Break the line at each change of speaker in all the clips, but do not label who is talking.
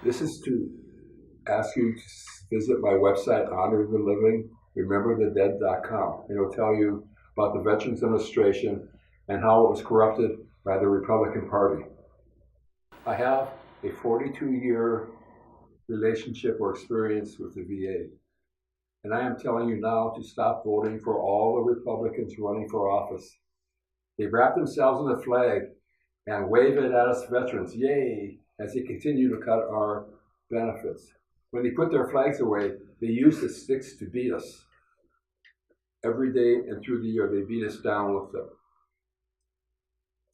This is to ask you to visit my website, honortheliving.rememberthedead.com. It will tell you about the Veterans Administration and how it was corrupted by the Republican Party. I have a 42-year relationship or experience with the VA. And I am telling you now to stop voting for all the Republicans running for office. They wrap themselves in the flag and wave it at us veterans, yay, as they continue to cut our benefits. When they put their flags away, they use the sticks to beat us. Every day and through the year, they beat us down with them.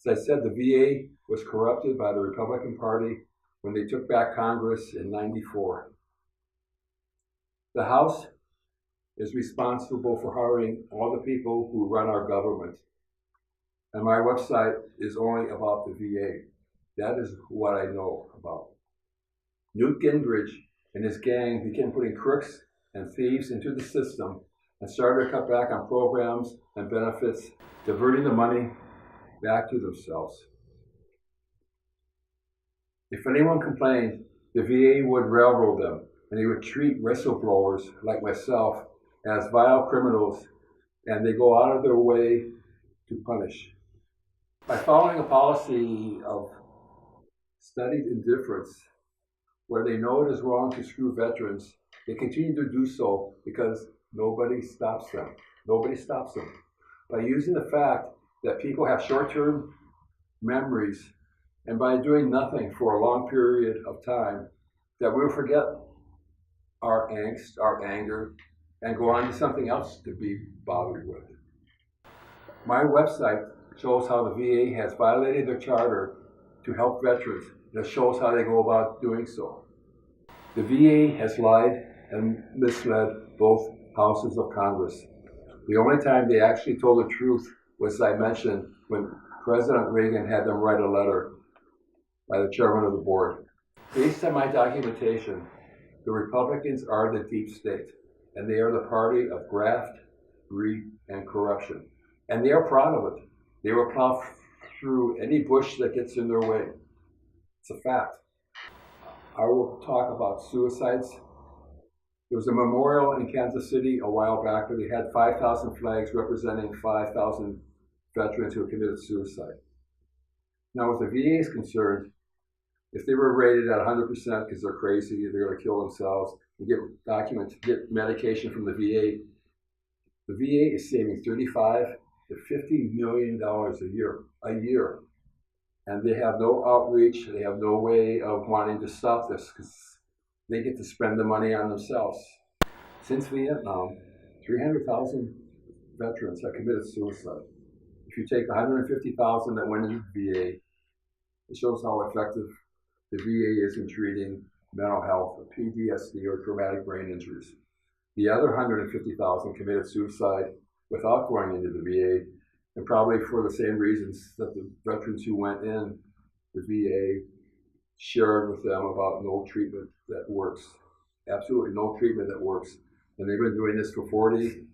As I said, the VA was corrupted by the Republican Party when they took back Congress in '94. The House is responsible for hiring all the people who run our government. And my website is only about the VA. That is what I know about. Newt Gingrich and his gang began putting crooks and thieves into the system and started to cut back on programs and benefits, diverting the money back to themselves. If anyone complained, the VA would railroad them, and they would treat whistleblowers like myself as vile criminals, and they go out of their way to punish. By following a policy of studied indifference, where they know it is wrong to screw veterans, they continue to do so because nobody stops them. Nobody stops them. By using the fact that people have short-term memories, and by doing nothing for a long period of time, that we'll forget our angst, our anger, and go on to something else to be bothered with. My website shows how the VA has violated their charter to help veterans, and it shows how they go about doing so. The VA has lied and misled both houses of Congress. The only time they actually told the truth was, as I mentioned, when President Reagan had them write a letter by the chairman of the board. Based on my documentation, the Republicans are the deep state, and they are the party of graft, greed, and corruption. And they are proud of it. They will plow through any bush that gets in their way. It's a fact. I will talk about suicides. There was a memorial in Kansas City a while back where they had 5,000 flags representing 5,000 veterans who had committed suicide. Now, what the VA is concerned, if they were rated at 100% because they're crazy, they're going to kill themselves, and get medication from the VA is saving $35 to $50 million a year. And they have no outreach, they have no way of wanting to stop this because they get to spend the money on themselves. Since Vietnam, 300,000 veterans have committed suicide. If you take 150,000 that went into the VA, it shows how effective the VA is in treating mental health, or PTSD, or traumatic brain injuries. The other 150,000 committed suicide without going into the VA, and probably for the same reasons that the veterans who went in the VA shared with them about no treatment that works. Absolutely no treatment that works. And they've been doing this for 40,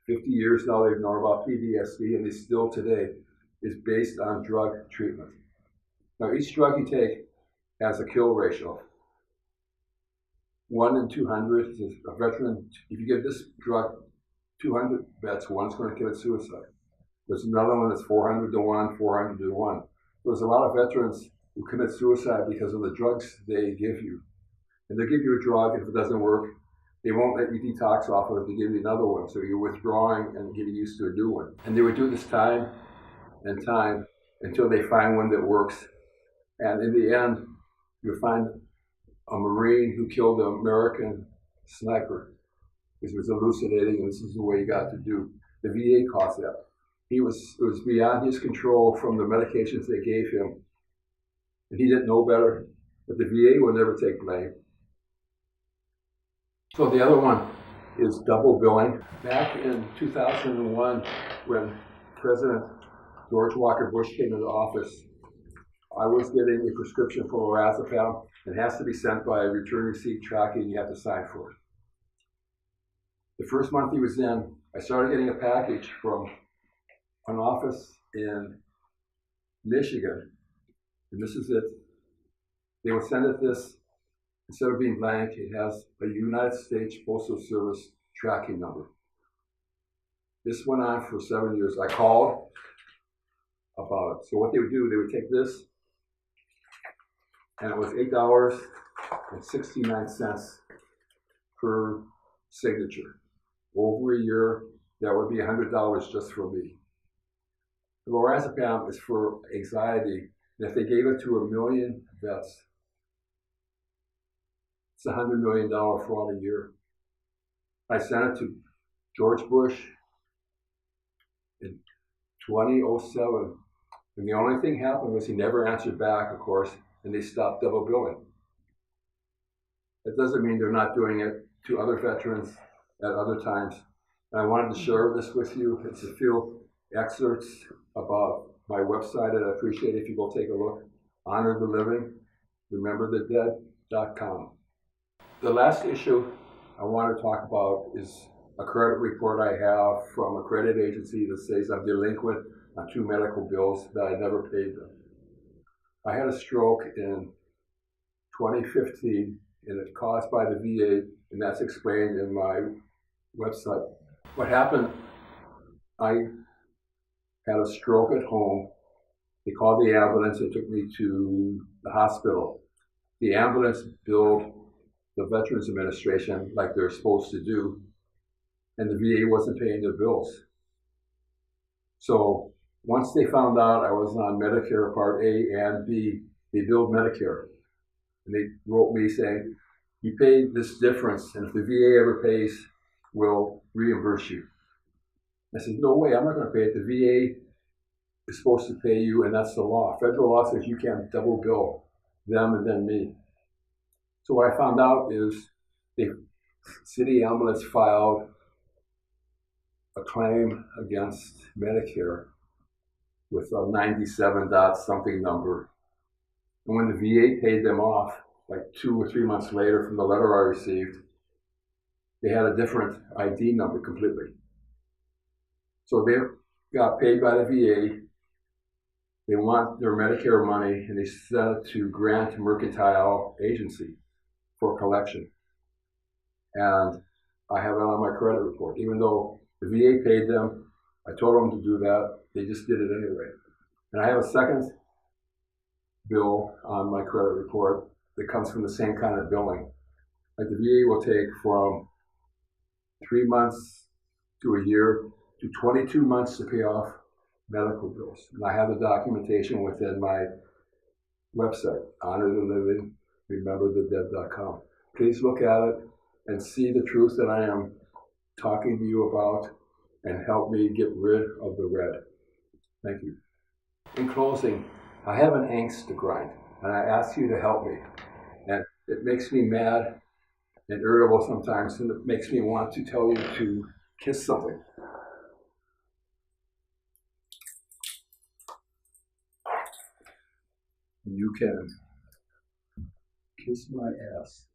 50 years now. They've known about PTSD, and they still today is based on drug treatment. Now, each drug you take has a kill ratio. 1 in 200 is a veteran. If you give this drug 200 vets, one's going to commit suicide. There's another one that's 400 to 1, 400 to 1. There's a lot of veterans who commit suicide because of the drugs they give you. And they give you a drug, if it doesn't work, they won't let you detox off of it, they give you another one. So you're withdrawing and getting used to a new one. And they would do this time and time until they find one that works. And in the end, you'll find a Marine who killed an American sniper because he was hallucinating, and this is the way he got to do. The VA caused that. It was beyond his control from the medications they gave him, and he didn't know better, but the VA will never take blame. So the other one is double billing. Back in 2001, when President George Walker Bush came into office, I was getting a prescription for lorazepam. It has to be sent by a return receipt tracking, you have to sign for it. The first month he was in, I started getting a package from an office in Michigan, and this is it. They would send it this instead of being blank, it has a United States Postal Service tracking number. This went on for 7 years. I called about it. So what they would do, they would take this, and it was $8.69 per signature. Over a year, that would be $100 just for me. The lorazepam is for anxiety, and if they gave it to 1 million vets, it's $100 million fraud a year. I sent it to George Bush in 2007, and the only thing happened was he never answered back, of course, and they stopped double billing. That doesn't mean they're not doing it to other veterans at other times. And I wanted to share this with you. It's a few excerpts about my website, and I appreciate it if you go take a look. Honor the Living, RememberTheDead.com. The last issue I want to talk about is a credit report I have from a credit agency that says I'm delinquent on 2 medical bills that I never paid them. I had a stroke in 2015, and it's caused by the VA, and that's explained in my website. What happened, I had a stroke at home. They called the ambulance and took me to the hospital. The ambulance billed the Veterans Administration like they're supposed to do, and the VA wasn't paying their bills. So once they found out I was on Medicare Part A and B, they billed Medicare. And they wrote me saying, you paid this difference, and if the VA ever pays, we'll reimburse you. I said, no way, I'm not going to pay it. The VA is supposed to pay you, and that's the law. Federal law says you can't double bill them and then me. So what I found out is the city ambulance filed a claim against Medicare with a 97 dot something number. And when the VA paid them off, like 2 or 3 months later from the letter I received, they had a different ID number completely. So they got paid by the VA. They want their Medicare money, and they sent it to Grant Mercantile Agency for collection. And I have it on my credit report. Even though the VA paid them, I told them to do that, they just did it anyway. And I have a second bill on my credit report that comes from the same kind of billing. Like the VA will take from 3 months to a year to 22 months to pay off medical bills. And I have the documentation within my website, Honor the Living, RememberTheDead.com. Please look at it and see the truth that I am talking to you about, and help me get rid of the red. Thank you. In closing, I have an angst to grind, and I ask you to help me. And it makes me mad and irritable sometimes, and it makes me want to tell you to kiss something. You can kiss my ass.